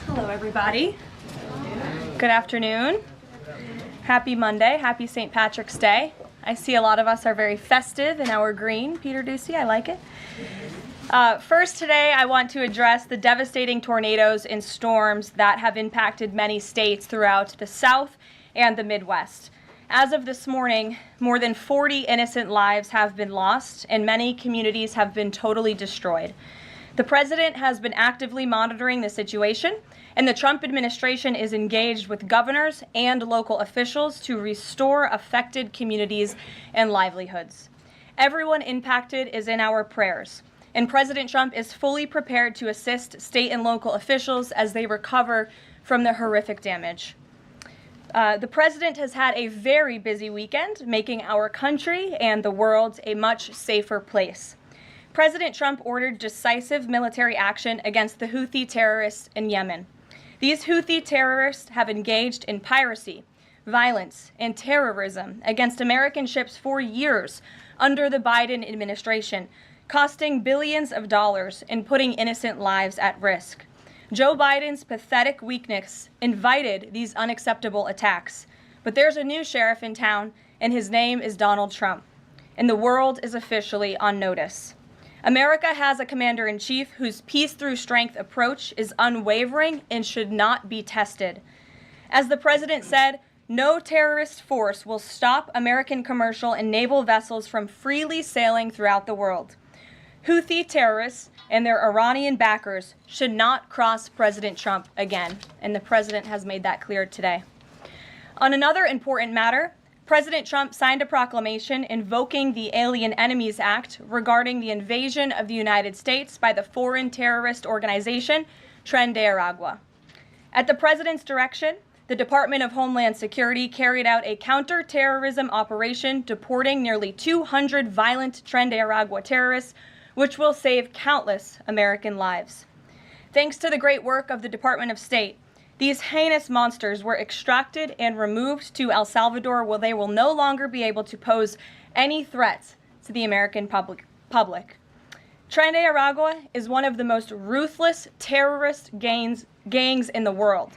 Hello, everybody. Good afternoon. Happy Monday. Happy St. Patrick's Day. I see a lot of us are very festive in our green. Peter Ducey, I like it. First today, I want to address the devastating tornadoes and storms that have impacted many states throughout the South and the Midwest. As of this morning, more than 40 innocent lives have been lost, and many communities have been totally destroyed. The president has been actively monitoring the situation, and the Trump administration is engaged with governors and local officials to restore affected communities and livelihoods. Everyone impacted is in our prayers, and President Trump is fully prepared to assist state and local officials as they recover from the horrific damage. The president has had a very busy weekend, making our country and the world a much safer place. President Trump ordered decisive military action against the Houthi terrorists in Yemen. These Houthi terrorists have engaged in piracy, violence, and terrorism against American ships for years under the Biden administration, costing billions of dollars and putting innocent lives at risk. Joe Biden's pathetic weakness invited these unacceptable attacks. But there's a new sheriff in town, and his name is Donald Trump. And the world is officially on notice. America has a commander-in-chief whose peace-through-strength approach is unwavering and should not be tested. As the president said, no terrorist force will stop American commercial and naval vessels from freely sailing throughout the world. Houthi terrorists and their Iranian backers should not cross President Trump again, and the president has made that clear today. On another important matter, President Trump signed a proclamation invoking the Alien Enemies Act regarding the invasion of the United States by the foreign terrorist organization Trend Air Agua. At the president's direction, the Department of Homeland Security carried out a counter-terrorism operation deporting nearly 200 violent Trend Air Agua terrorists, which will save countless American lives. Thanks to the great work of the Department of State, these heinous monsters were extracted and removed to El Salvador, where they will no longer be able to pose any threats to the American public. Trend Air Agua is one of the most ruthless terrorist gangs in the world,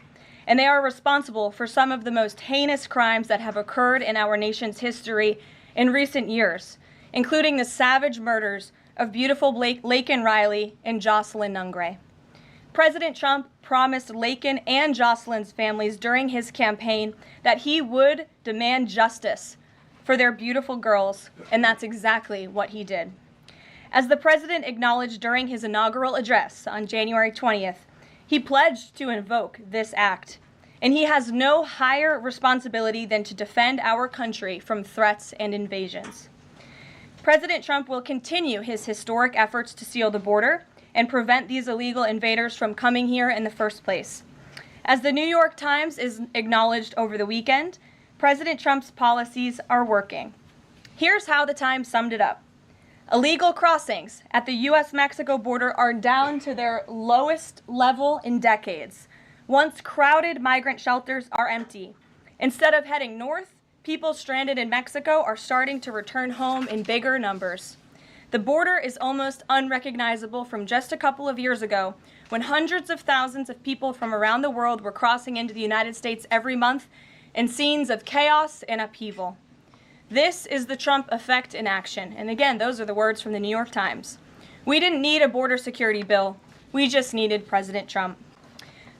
and they are responsible for some of the most heinous crimes that have occurred in our nation's history in recent years, including the savage murders of beautiful Lakin Riley and Jocelyn Nungre. President Trump promised Lakin and Jocelyn's families during his campaign that he would demand justice for their beautiful girls, and that's exactly what he did. As the president acknowledged during his inaugural address on January 20th, he pledged to invoke this act, and he has no higher responsibility than to defend our country from threats and invasions. President Trump will continue his historic efforts to seal the border and prevent these illegal invaders from coming here in the first place. As the New York Times is acknowledged over the weekend, President Trump's policies are working. Here's how the Times summed it up. Illegal crossings at the U.S.-Mexico border are down to their lowest level in decades. Once crowded migrant shelters are empty. Instead of heading north, people stranded in Mexico are starting to return home in bigger numbers. The border is almost unrecognizable from just a couple of years ago, when hundreds of thousands of people from around the world were crossing into the United States every month in scenes of chaos and upheaval. This is the Trump effect in action. And again, those are the words from the New York Times. We didn't need a border security bill. We just needed President Trump.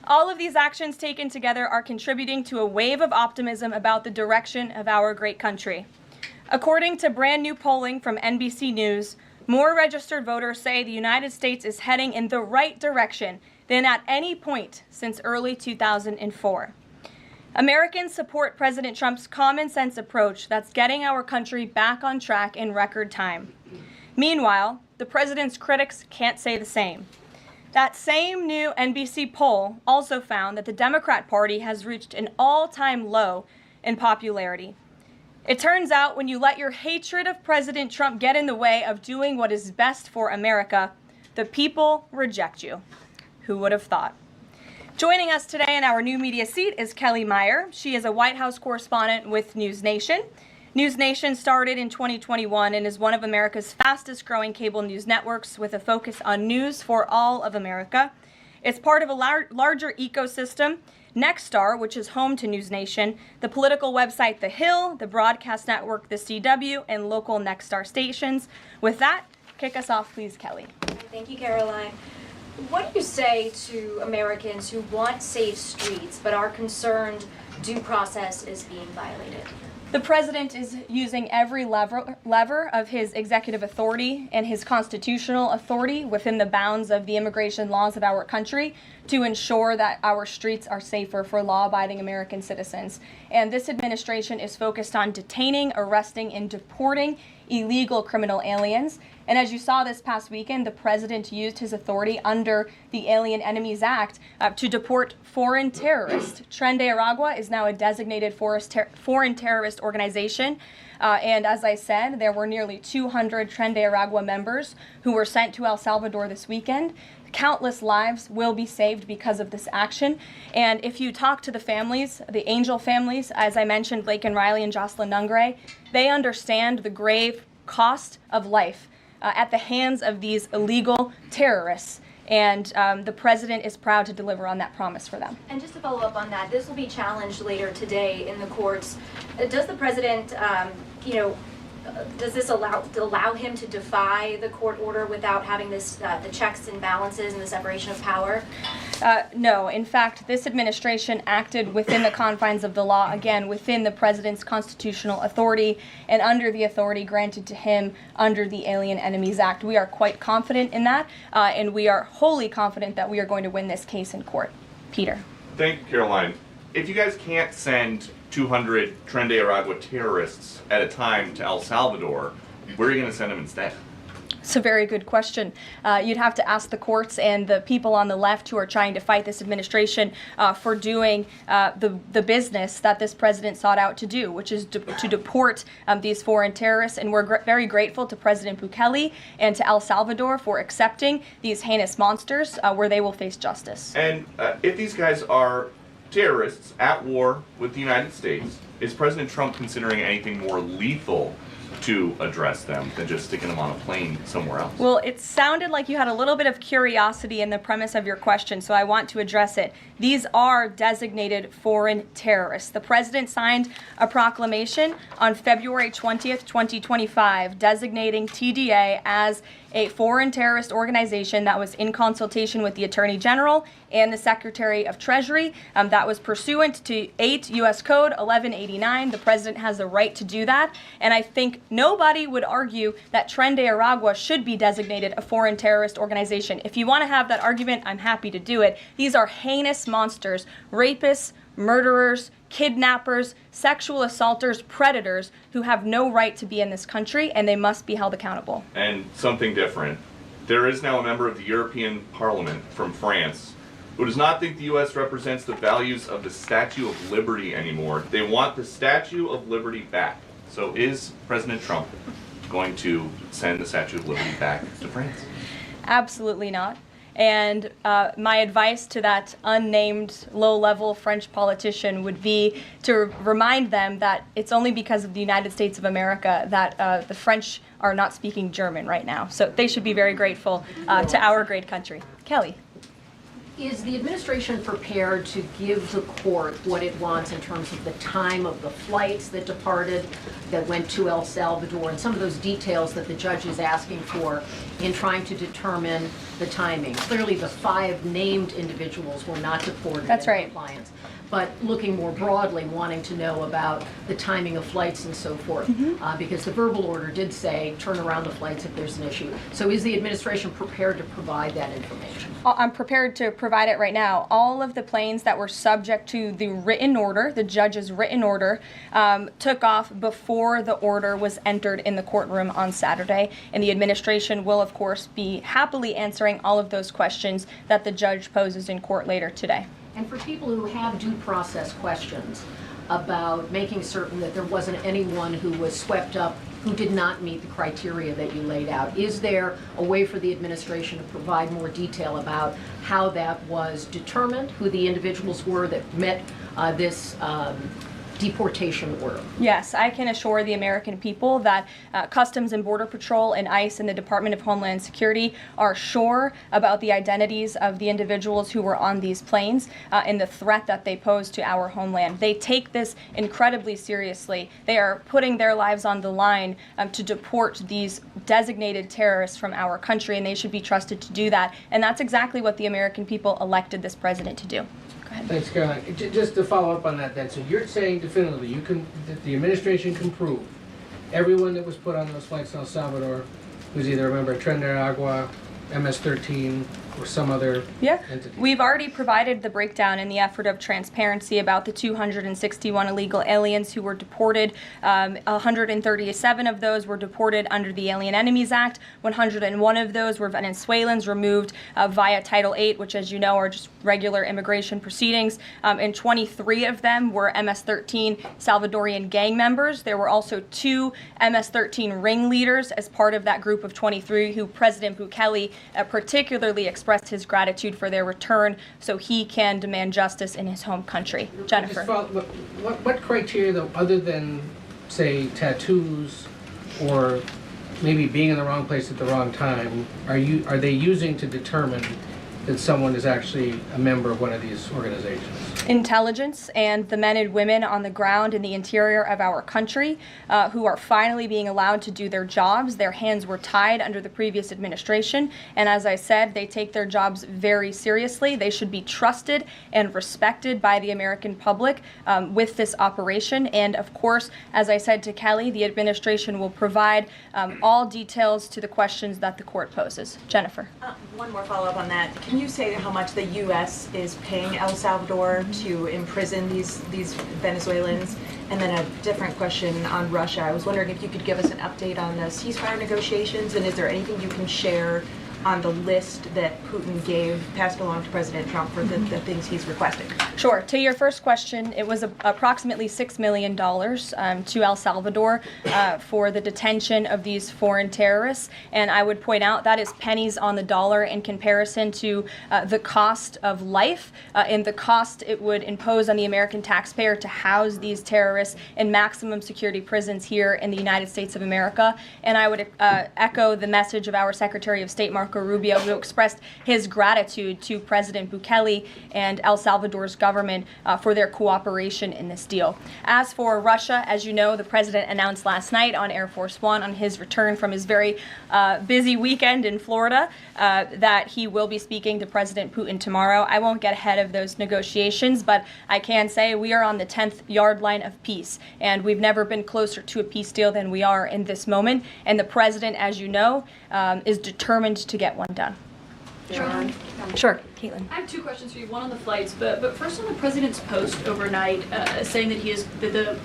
All of these actions taken together are contributing to a wave of optimism about the direction of our great country. According to brand new polling from NBC News, more registered voters say the United States is heading in the right direction than at any point since early 2004. Americans support President Trump's common sense approach that's getting our country back on track in record time. Meanwhile, the president's critics can't say the same. That same new NBC poll also found that the Democrat Party has reached an all-time low in popularity. It turns out when you let your hatred of President Trump get in the way of doing what is best for America, the people reject you. Who would have thought? Joining us today in our new media seat is Kelly Meyer. She is a White House correspondent with News Nation. News Nation started in 2021 and is one of America's fastest growing cable news networks with a focus on news for all of America. It's part of a larger ecosystem. Nexstar, which is home to News Nation, the political website The Hill, the broadcast network The CW, and local Nexstar stations. With that, kick us off, please, Kelly. Thank you, Caroline. What do you say to Americans who want safe streets but are concerned due process is being violated? The president is using every lever of his executive authority and his constitutional authority within the bounds of the immigration laws of our country to ensure that our streets are safer for law-abiding American citizens. And this administration is focused on detaining, arresting, and deporting illegal criminal aliens. And as you saw this past weekend, the president used his authority under the Alien Enemies Act to deport foreign terrorists. Trend Air Agua is now a designated foreign terrorist organization. And as I said, there were nearly 200 Trend Air Agua members who were sent to El Salvador this weekend. Countless lives will be saved because of this action. And if you talk to the families, the angel families, as I mentioned, Lakin Riley and Jocelyn Nungre, they understand the grave cost of life at the hands of these illegal terrorists. And the president is proud to deliver on that promise for them. And just to follow up on that, this will be challenged later today in the courts. Does the president, does this allow him to defy the court order without having this the checks and balances and the separation of power? No. In fact, this administration acted within the confines of the law, again, within the president's constitutional authority and under the authority granted to him under the Alien Enemies Act. We are quite confident in that, and we are wholly confident that we are going to win this case in court. Peter. Thank you, Caroline. If you guys can't send 200 Trend Air Agua terrorists at a time to El Salvador, where are you going to send them instead? It's a very good question. You'd have to ask the courts and the people on the left who are trying to fight this administration for doing the business that this president sought out to do, which is to deport these foreign terrorists. And we're very grateful to President Bukele and to El Salvador for accepting these heinous monsters where they will face justice. And if these guys are terrorists at war with the United States, is President Trump considering anything more lethal to address them than just sticking them on a plane somewhere else? Well, it sounded like you had a little bit of curiosity in the premise of your question, so I want to address it. These are designated foreign terrorists. The president signed a proclamation on February 20th, 2025, designating TDA as a foreign terrorist organization that was in consultation with the Attorney General and the Secretary of Treasury. That was pursuant to 8 U.S. Code 1189. The president has the right to do that. And I think nobody would argue that Trend Air Agua should be designated a foreign terrorist organization. If you want to have that argument, I'm happy to do it. These are heinous monsters, rapists, murderers, kidnappers, sexual assaulters, predators who have no right to be in this country, and they must be held accountable. And something different. There is now a member of the European Parliament from France who does not think the U.S. represents the values of the Statue of Liberty anymore. They want the Statue of Liberty back. So is President Trump going to send the Statue of Liberty back to France? Absolutely not. And my advice to that unnamed low-level French politician would be to remind them that it's only because of the United States of America that the French are not speaking German right now. So they should be very grateful to our great country. Kelly. Is the administration prepared to give the court what it wants in terms of the time of the flights that departed, that went to El Salvador, and some of those details that the judge is asking for in trying to determine the timing? Clearly, the 5 named individuals were not deported. That's right. In compliance. But looking more broadly, wanting to know about the timing of flights and so forth, because the verbal order did say turn around the flights if there's an issue. So is the administration prepared to provide that information? I'm prepared to provide it right now. All of the planes that were subject to the written order, the judge's written order, took off before the order was entered in the courtroom on Saturday. And the administration will, of course, be happily answering all of those questions that the judge poses in court later today. And for people who have due process questions about making certain that there wasn't anyone who was swept up who did not meet the criteria that you laid out, is there a way for the administration to provide more detail about how that was determined, who the individuals were that met this deportation order? Yes, I can assure the American people that Customs and Border Patrol and ICE and the Department of Homeland Security are sure about the identities of the individuals who were on these planes and the threat that they pose to our homeland. They take this incredibly seriously. They are putting their lives on the line to deport these designated terrorists from our country, and they should be trusted to do that. And that's exactly what the American people elected this president to do. Go ahead. Thanks, Caroline. Just to follow up on that, then, so you're saying definitively that the administration can prove everyone that was put on those flights to El Salvador was either a member of Trend Air Agua, MS-13, or some other entity? We've already provided the breakdown in the effort of transparency about the 261 illegal aliens who were deported. 137 of those were deported under the Alien Enemies Act. 101 of those were Venezuelans removed via Title VIII, which, as you know, are just regular immigration proceedings. And 23 of them were MS-13 Salvadorian gang members. There were also 2 MS-13 ringleaders as part of that group of 23 who President Bukele particularly expressed his gratitude for their return so he can demand justice in his home country. Jennifer. What criteria, though, other than, say, tattoos or maybe being in the wrong place at the wrong time, are they using to determine that someone is actually a member of one of these organizations? Intelligence and the men and women on the ground in the interior of our country who are finally being allowed to do their jobs. Their hands were tied under the previous administration, and as I said, they take their jobs very seriously. They should be trusted and respected by the American public with this operation. And of course, as I said to Kelly, the administration will provide all details to the questions that the court poses. Jennifer. One more follow-up on that. Can you say how much the U.S. is paying El Salvador to imprison these Venezuelans? And then a different question on Russia. I was wondering if you could give us an update on the ceasefire negotiations, and is there anything you can share on the list that Putin passed along to President Trump for the things he's requesting? Sure. To your first question, it was approximately $6 million to El Salvador for the detention of these foreign terrorists. And I would point out that is pennies on the dollar in comparison to the cost of life and the cost it would impose on the American taxpayer to house these terrorists in maximum security prisons here in the United States of America. And I would echo the message of our Secretary of State, Marco Rubio, who expressed his gratitude to President Bukele and El Salvador's government for their cooperation in this deal. As for Russia, as you know, the president announced last night on Air Force One on his return from his very busy weekend in Florida that he will be speaking to President Putin tomorrow. I won't get ahead of those negotiations, but I can say we are on the 10th yard line of peace, and we've never been closer to a peace deal than we are in this moment. And the president, as you know, is determined to get one done. Sure, Caitlin. I have 2 questions for you. One on the flights, but first on the president's post overnight, saying that the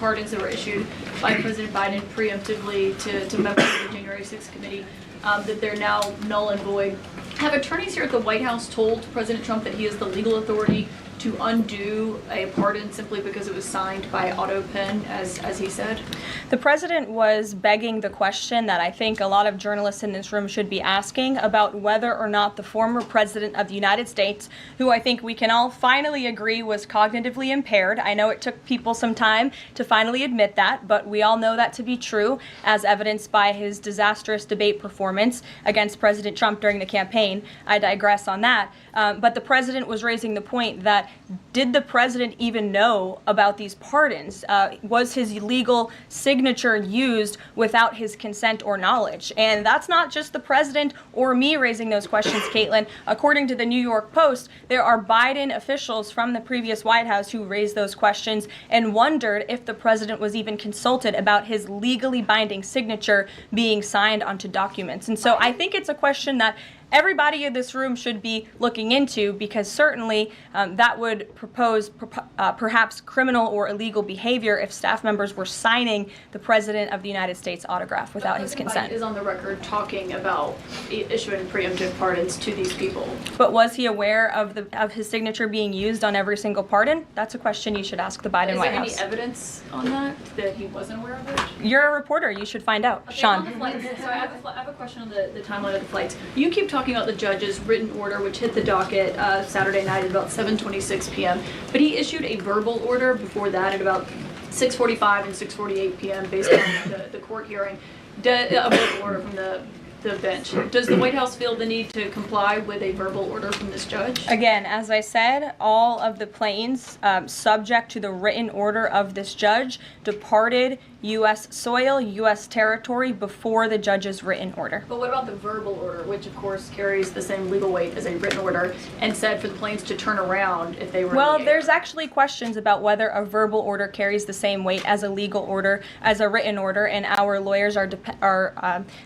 pardons that were issued by President Biden preemptively to members of the January 6th committee, that they're now null and void. Have attorneys here at the White House told President Trump that he has the legal authority to undo a pardon simply because it was signed by auto pen, as he said? The president was begging the question that I think a lot of journalists in this room should be asking about whether or not the former president of the United States, who I think we can all finally agree was cognitively impaired. I know it took people some time to finally admit that, but we all know that to be true, as evidenced by his disastrous debate performance against President Trump during the campaign. I digress on that. But the president was raising the point that did the president even know about these pardons? Was his legal signature used without his consent or knowledge? And that's not just the president or me raising those questions, Caitlin. According to the New York Post, there are Biden officials from the previous White House who raised those questions and wondered if the president was even consulted about his legally binding signature being signed onto documents. And so I think it's a question that everybody in this room should be looking into, because certainly that would propose perhaps criminal or illegal behavior if staff members were signing the President of the United States autograph without his consent. Biden is on the record talking about issuing preemptive pardons to these people. But was he aware of his signature being used on every single pardon? That's a question you should ask the Biden White House. Is there any evidence on that he wasn't aware of it? You're a reporter. You should find out. Okay, Sean. on the flights, so I have a question on the timeline of the flights. You keep talking talking about the judge's written order, which hit the docket Saturday night at about 7:26 p.m. But he issued a verbal order before that at about 6:45 and 6:48 p.m. based on the court hearing. A verbal order from the bench. Does the White House feel the need to comply with a verbal order from this judge? Again, as I said, all of the planes subject to the written order of this judge departed U.S. soil, U.S. territory before the judge's written order. But what about the verbal order, which of course carries the same legal weight as a written order, and said for the planes to turn around if they were Well, in the air? there's actually questions about whether a verbal order carries the same weight as a legal order, as a written order, and our lawyers are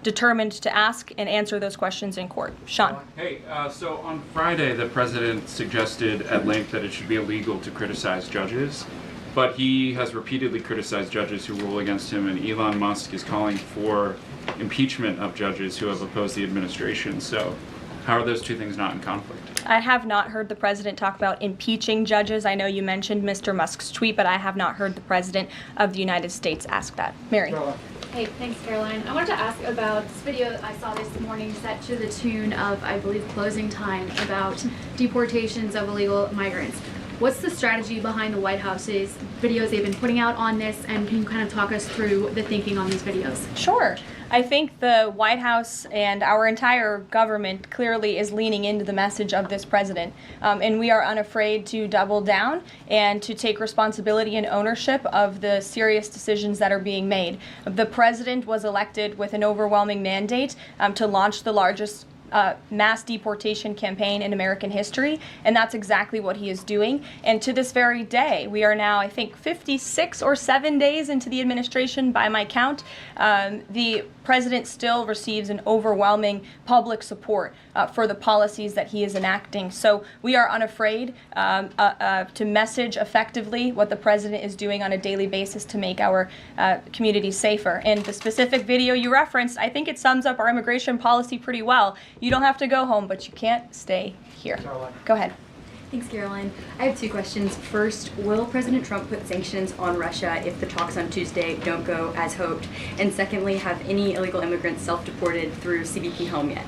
determined to ask and answer those questions in court. Sean. Hey, so on Friday, the president suggested at length that it should be illegal to criticize judges, but he has repeatedly criticized judges who rule against him, and Elon Musk is calling for impeachment of judges who have opposed the administration. So how are those two things not in conflict? I have not heard the president talk about impeaching judges. I know you mentioned Mr. Musk's tweet, but I have not heard the president of the United States ask that. Mary. Hey, thanks, Caroline. I wanted to ask about this video I saw this morning set to the tune of, I believe, Closing Time, about deportations of illegal migrants. What's the strategy behind the White House's videos they've been putting out on this, and can you kind of talk us through the thinking on these videos? Sure. I think the White House and our entire government clearly is leaning into the message of this president, and we are unafraid to double down and to take responsibility and ownership of the serious decisions that are being made. The president was elected with an overwhelming mandate to launch the largest mass deportation campaign in American history, and that's exactly what he is doing. And to this very day, we are now, I think, 56 or 7 days into the administration by my count. The president still receives an overwhelming public support for the policies that he is enacting. So we are unafraid to message effectively what the president is doing on a daily basis to make our communities safer. And the specific video you referenced, I think it sums up our immigration policy pretty well. You don't have to go home, but you can't stay here. Go ahead. Thanks, Caroline. I have two questions. First, will President Trump put sanctions on Russia if the talks on Tuesday don't go as hoped? And secondly, have any illegal immigrants self-deported through CBP home yet?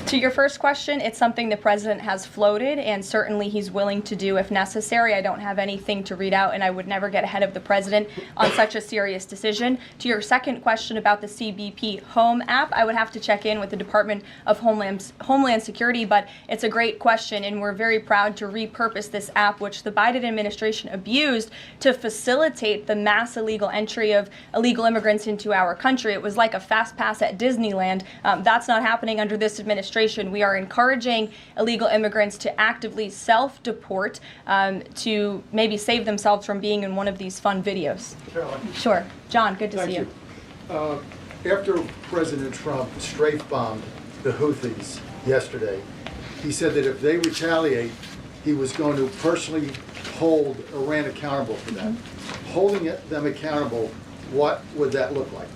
To your first question, it's something the president has floated, and certainly he's willing to do if necessary. I don't have anything to read out, and I would never get ahead of the president on such a serious decision. To your second question about the CBP Home app, I would have to check in with the Department of Homeland Security, but it's a great question, and we're very proud to repurpose this app, which the Biden administration abused to facilitate the mass illegal entry of illegal immigrants into our country. It was like a fast pass at Disneyland. That's not happening under this administration. We are encouraging illegal immigrants to actively self-deport to maybe save themselves from being in one of these fun videos. Caroline. Sure. John, good to see you. After President Trump strafe-bombed the Houthis yesterday, he said that if they retaliate, he was going to personally hold Iran accountable for that. Holding them accountable, what would that look like?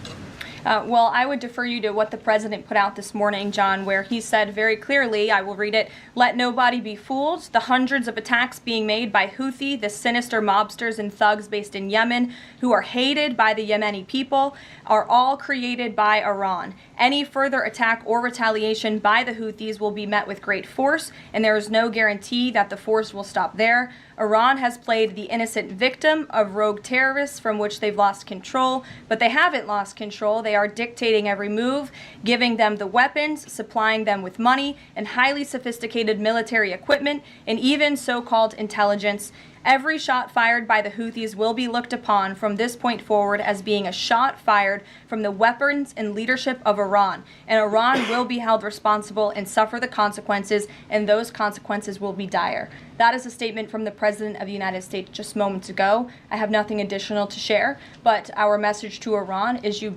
Well, I would defer you to what the president put out this morning, John, where he said very clearly, I will read it, "Let nobody be fooled. The hundreds of attacks being made by Houthi, the sinister mobsters and thugs based in Yemen, who are hated by the Yemeni people, are all created by Iran. Any further attack or retaliation by the Houthis will be met with great force, and there is no guarantee that the force will stop there. Iran has played the innocent victim of rogue terrorists from which they've lost control, but they haven't lost control. They are dictating every move, giving them the weapons, supplying them with money and highly sophisticated military equipment, and even so-called intelligence. Every shot fired by the Houthis will be looked upon from this point forward as being a shot fired from the weapons and leadership of Iran. And Iran will be held responsible and suffer the consequences, and those consequences will be dire." That is a statement from the President of the United States just moments ago. I have nothing additional to share, but our message to Iran is you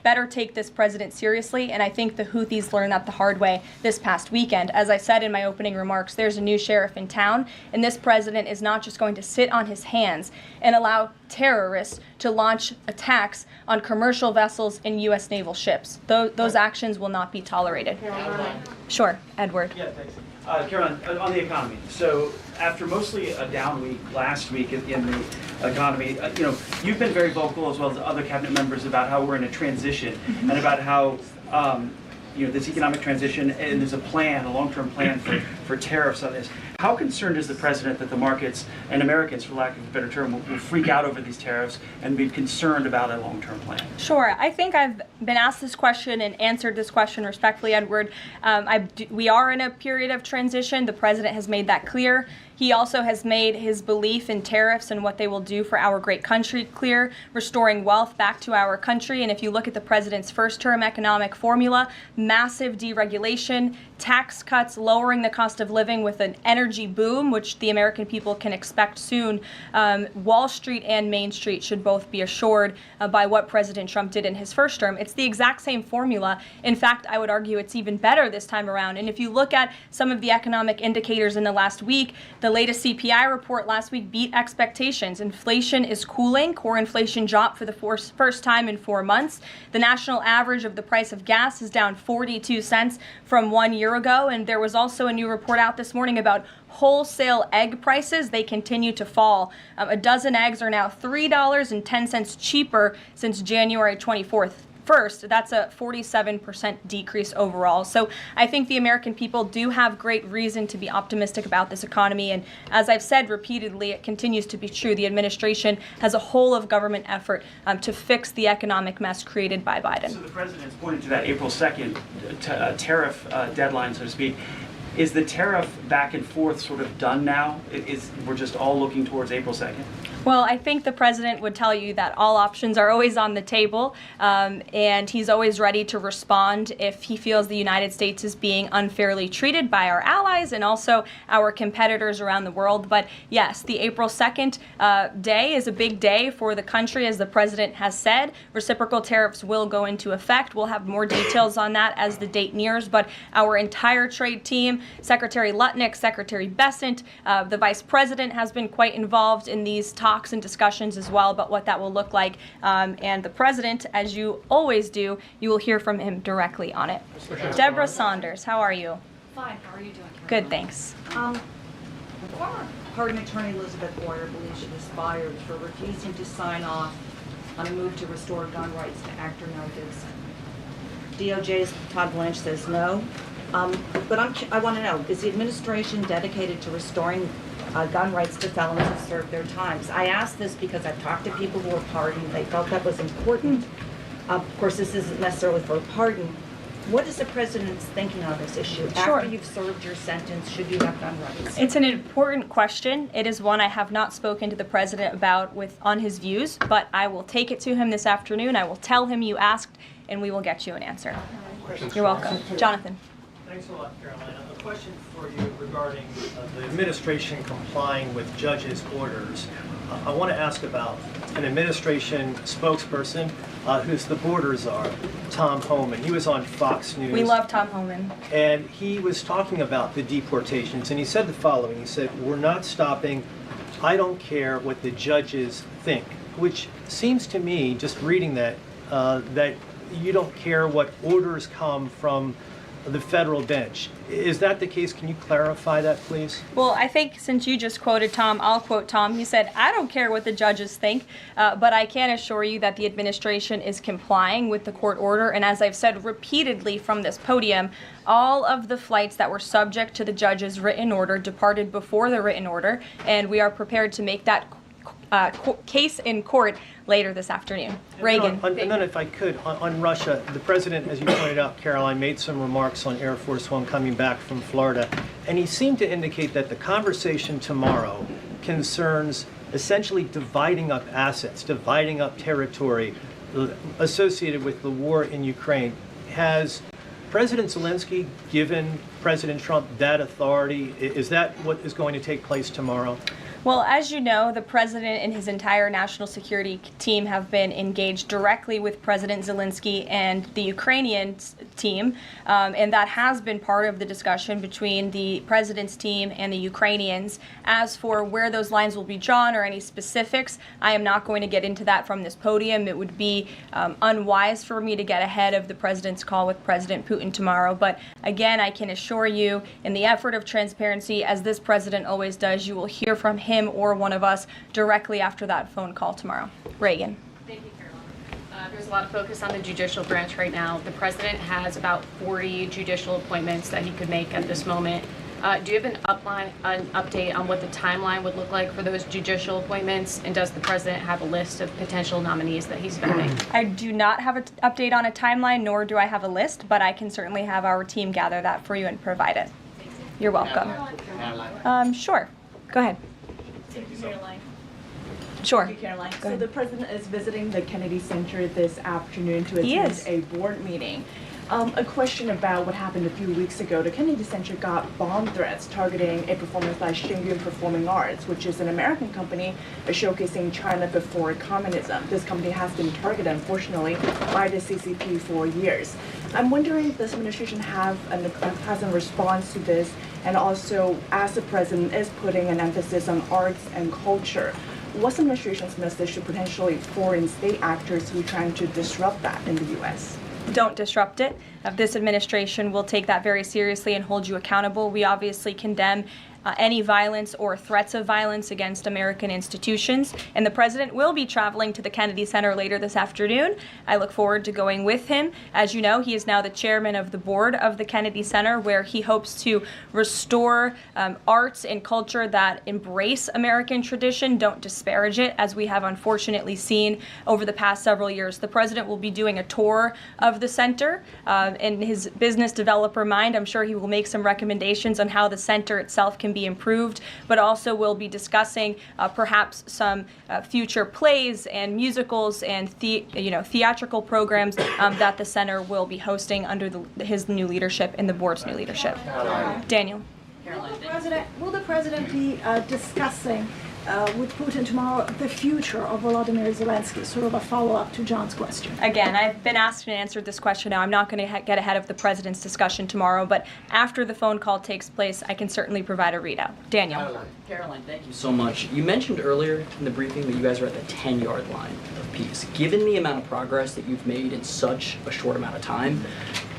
better take this president seriously, and I think the Houthis learned that the hard way this past weekend. As I said in my opening remarks, there's a new sheriff in town, and this president is not just going to sit on his hands and allow terrorists to launch attacks on commercial vessels and U.S. naval ships. Those actions will not be tolerated. Sure, Edward. Yeah, thanks. Caroline, on the economy. So after mostly a down week last week in the economy, you've been very vocal as well as other cabinet members about how we're in a transition and about how this economic transition, and there's a plan, a long-term plan for tariffs on this. How concerned is the president that the markets and Americans, for lack of a better term, will freak out over these tariffs and be concerned about a long-term plan? Sure. I think I've been asked this question and answered this question respectfully, Edward. We are in a period of transition. The president has made that clear. He also has made his belief in tariffs and what they will do for our great country clear, restoring wealth back to our country. And if you look at the president's first-term economic formula, massive deregulation, tax cuts, lowering the cost of living with an energy boom, which the American people can expect soon. Wall Street and Main Street should both be assured by what President Trump did in his first term. It's the exact same formula. In fact, I would argue it's even better this time around. And if you look at some of the economic indicators in the last week, the latest CPI report last week beat expectations. Inflation is cooling. Core inflation dropped for the first time in 4 months. The national average of the price of gas is down 42 cents from 1 year ago. And there was also a new report out this morning about wholesale egg prices. They continue to fall. A dozen eggs are now $3.10 cheaper since January 24th. First, that's a 47% decrease overall. So I think the American people do have great reason to be optimistic about this economy. And as I've said repeatedly, it continues to be true. The administration has a whole of government effort to fix the economic mess created by Biden. So the president's pointed to that April 2nd tariff deadline, so to speak. Is the tariff back and forth sort of done now? We're just all looking towards April 2nd? Well, I think the president would tell you that all options are always on the table, and he's always ready to respond if he feels the United States is being unfairly treated by our allies and also our competitors around the world. But yes, the April 2nd day is a big day for the country, as the president has said. Reciprocal tariffs will go into effect. We'll have more details on that as the date nears, but our entire trade team, Secretary Lutnick, Secretary Bessent, the vice president has been quite involved in these talks and discussions as well about what that will look like. And the president, as you always do, you will hear from him directly on it. Deborah Saunders, how are you? Fine. How are you doing, Caroline? Good, thanks. Former Pardon Attorney Elizabeth Boyer believes she was fired for refusing to sign off on a move to restore gun rights to actor Mel Gibson. DOJ's Todd Blanche says no. But I want to know, is the administration dedicated to restoring gun rights to felons who served their times? I ask this because I've talked to people who were pardoned. They felt that was important. Of course, this isn't necessarily for a pardon. What is the president's thinking on this issue? Sure. After you've served your sentence, should you have gun rights? It's an important question. It is one I have not spoken to the president about on his views, but I will take it to him this afternoon. I will tell him you asked, and we will get you an answer. You're welcome. Jonathan. Thanks a lot, Carolina. A question for you regarding the administration complying with judges' orders. I want to ask about an administration spokesperson who's the border czar, Tom Homan. He was on Fox News. We love Tom Homan. And he was talking about the deportations, and he said the following. He said, "We're not stopping. I don't care what the judges think," which seems to me, just reading that, that you don't care what orders come from the federal bench. Is that the case? Can you clarify that, please? Well, I think since you just quoted Tom, I'll quote Tom. He said, "I don't care what the judges think, but I can assure you that the administration is complying with the court order." And as I've said repeatedly from this podium, all of the flights that were subject to the judge's written order departed before the written order, and we are prepared to make that case in court later this afternoon. Reagan. And then if I could, on Russia, the president, as you pointed out, Caroline, made some remarks on Air Force One coming back from Florida, and he seemed to indicate that the conversation tomorrow concerns essentially dividing up assets, dividing up territory associated with the war in Ukraine. Has President Zelensky given President Trump that authority? Is that what is going to take place tomorrow? Well, as you know, the president and his entire national security team have been engaged directly with President Zelensky and the Ukrainian team, and that has been part of the discussion between the president's team and the Ukrainians. As for where those lines will be drawn or any specifics, I am not going to get into that from this podium. It would be unwise for me to get ahead of the president's call with President Putin tomorrow. But again, I can assure you, in the effort of transparency, as this president always does, you will hear from him or one of us directly after that phone call tomorrow. Reagan. Thank you, Caroline. There's a lot of focus on the judicial branch right now. The president has about 40 judicial appointments that he could make at this moment. Do you have an update on what the timeline would look like for those judicial appointments? And does the president have a list of potential nominees that he's vetting? I do not have an update on a timeline, nor do I have a list, but I can certainly have our team gather that for you and provide it. You're welcome. Sure. Go ahead. Sure. Thank you, Caroline. So the president is visiting the Kennedy Center this afternoon to attend a board meeting. A question about what happened a few weeks ago. The Kennedy Center got bomb threats targeting a performance by Shingyun Performing Arts, which is an American company showcasing China before communism. This company has been targeted, unfortunately, by the CCP for years. I'm wondering if this administration has a response to this, and also as the president is putting an emphasis on arts and culture, what's the administration's message to potentially foreign state actors who are trying to disrupt that in the U.S.? Don't disrupt it. This administration will take that very seriously and hold you accountable. We obviously condemn any violence or threats of violence against American institutions. And the president will be traveling to the Kennedy Center later this afternoon. I look forward to going with him. As you know, he is now the chairman of the board of the Kennedy Center, where he hopes to restore arts and culture that embrace American tradition, don't disparage it, as we have unfortunately seen over the past several years. The president will be doing a tour of the center. In his business developer mind, I'm sure he will make some recommendations on how the center itself can be improved, but also we'll be discussing perhaps some future plays and musicals and theatrical programs that the center will be hosting under his new leadership and the board's new leadership. Daniel. Will the president be discussing with Putin tomorrow the future of Volodymyr Zelensky, sort of a follow-up to John's question? Again, I've been asked and answered this question now. I'm not going to get ahead of the president's discussion tomorrow, but after the phone call takes place, I can certainly provide a readout. Daniel. Caroline, thank you so much. You mentioned earlier in the briefing that you guys are at the 10-yard line of peace. Given the amount of progress that you've made in such a short amount of time,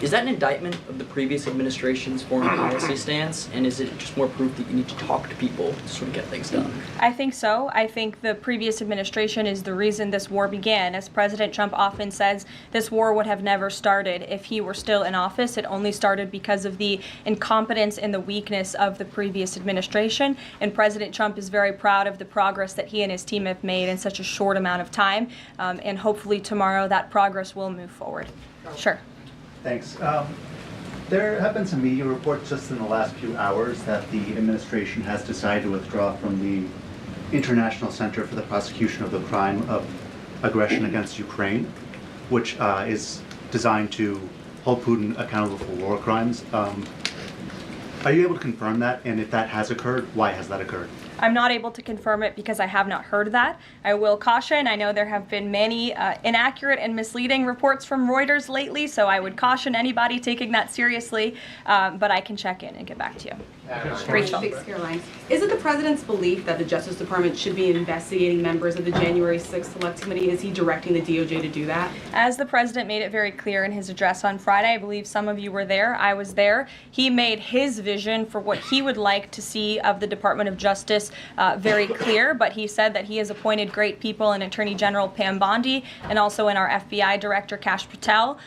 is that an indictment of the previous administration's foreign policy stance, and is it just more proof that you need to talk to people to sort of get things done? I think so. I think the previous administration is the reason this war began. As President Trump often says, this war would have never started if he were still in office. It only started because of the incompetence and the weakness of the previous administration. And President Trump is very proud of the progress that he and his team have made in such a short amount of time. And hopefully tomorrow that progress will move forward. Sure. Thanks. There have been some media reports just in the last few hours that the administration has decided to withdraw from the International Center for the Prosecution of the Crime of Aggression against Ukraine, which is designed to hold Putin accountable for war crimes. Are you able to confirm that? And if that has occurred, why has that occurred? I'm not able to confirm it because I have not heard that. I will caution, I know there have been many inaccurate and misleading reports from Reuters lately, so I would caution anybody taking that seriously, but I can check in and get back to you. Rachel. Thanks, Caroline. Is it the president's belief that the Justice Department should be investigating members of the January 6th Select Committee? Is he directing the DOJ to do that? As the president made it very clear in his address on Friday, I believe some of you were there, I was there, he made his vision for what he would like to see of the Department of Justice very clear, but he said that he has appointed great people in Attorney General Pam Bondi and also in our FBI Director Kash Patel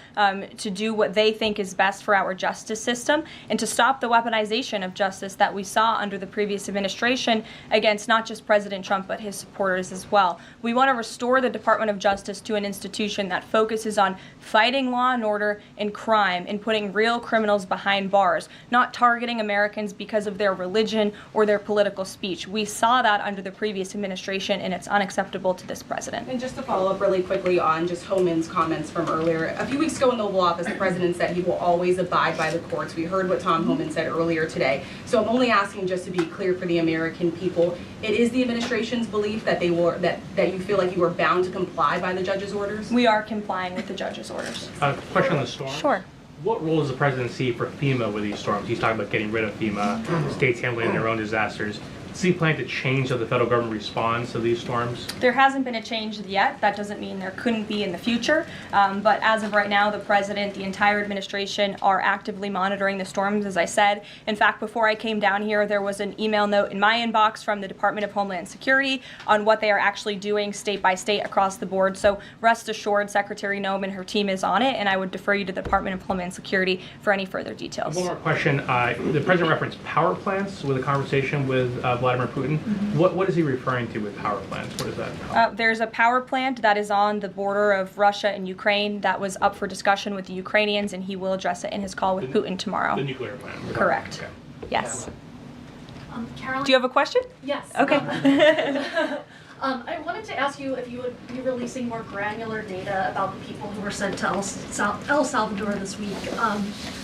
to do what they think is best for our justice system and to stop the weaponization of justice that we saw under the previous administration against not just President Trump but his supporters as well. We want to restore the Department of Justice to an institution that focuses on fighting law and order and crime and putting real criminals behind bars, not targeting Americans because of their religion or their political speech. We saw that under the previous administration, and it's unacceptable to this president. And just to follow up really quickly on just Homan's comments from earlier, a few weeks ago in the Oval Office, the president said he will always abide by the courts. We heard what Tom Homan said earlier today. So I'm only asking just to be clear for the American people. It is the administration's belief that that you feel like you are bound to comply by the judge's orders? We are complying with the judge's orders. Question on the storm. Sure. What role does the president see for FEMA with these storms? He's talking about getting rid of FEMA, states handling their own disasters. plan to change how the federal government responds to these storms? There hasn't been a change yet. That doesn't mean there couldn't be in the future. But as of right now, the president, the entire administration are actively monitoring the storms, as I said. In fact, before I came down here, there was an email note in my inbox from the Department of Homeland Security on what they are actually doing state by state across the board. So rest assured, Secretary Noem and her team is on it, and I would defer you to the Department of Homeland Security for any further details. One more question. The president referenced power plants with a conversation with Vladimir Putin. What is he referring to with power plants? What is that? There's a power plant that is on the border of Russia and Ukraine that was up for discussion with the Ukrainians, and he will address it in his call with Putin tomorrow. The nuclear plant. Correct. Okay. Yes. Caroline? Do you have a question? Yes. Okay. I wanted to ask you if you would be releasing more granular data about the people who were sent to El Salvador this week.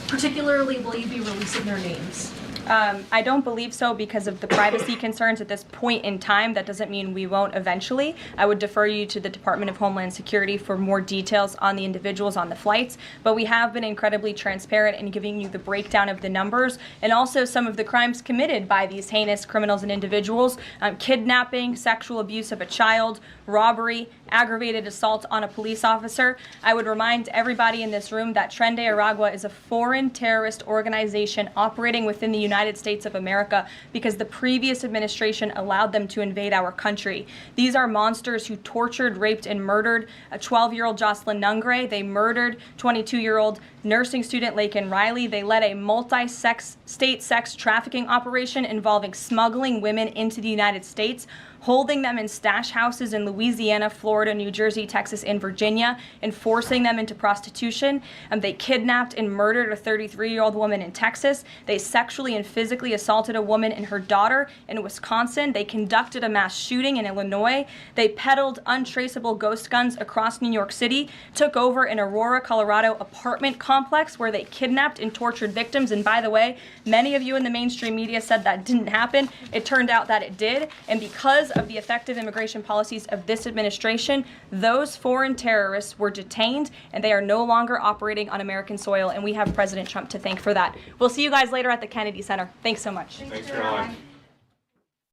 Particularly, will you be releasing their names? I don't believe so because of the privacy concerns at this point in time. That doesn't mean we won't eventually. I would defer you to the Department of Homeland Security for more details on the individuals on the flights, but we have been incredibly transparent in giving you the breakdown of the numbers and also some of the crimes committed by these heinous criminals and individuals: kidnapping, sexual abuse of a child, robbery, aggravated assault on a police officer. I would remind everybody in this room that Trend Air Agua is a foreign terrorist organization operating within the United States of America because the previous administration allowed them to invade our country. These are monsters who tortured, raped, and murdered a 12-year-old Jocelyn Nungre. They murdered 22-year-old nursing student Lakin Riley. They led a multi-state sex trafficking operation involving smuggling women into the United States, holding them in stash houses in Louisiana, Florida, New Jersey, Texas, and Virginia, and forcing them into prostitution. They kidnapped and murdered a 33-year-old woman in Texas. They sexually and physically assaulted a woman and her daughter in Wisconsin. They conducted a mass shooting in Illinois. They peddled untraceable ghost guns across New York City, took over an Aurora, Colorado apartment complex where they kidnapped and tortured victims. And by the way, many of you in the mainstream media said that didn't happen. It turned out that it did. And because of the effective immigration policies of this administration, those foreign terrorists were detained and they are no longer operating on American soil, and we have President Trump to thank for that. We'll see you guys later at the Kennedy Center. Thanks so much. Thanks, Caroline.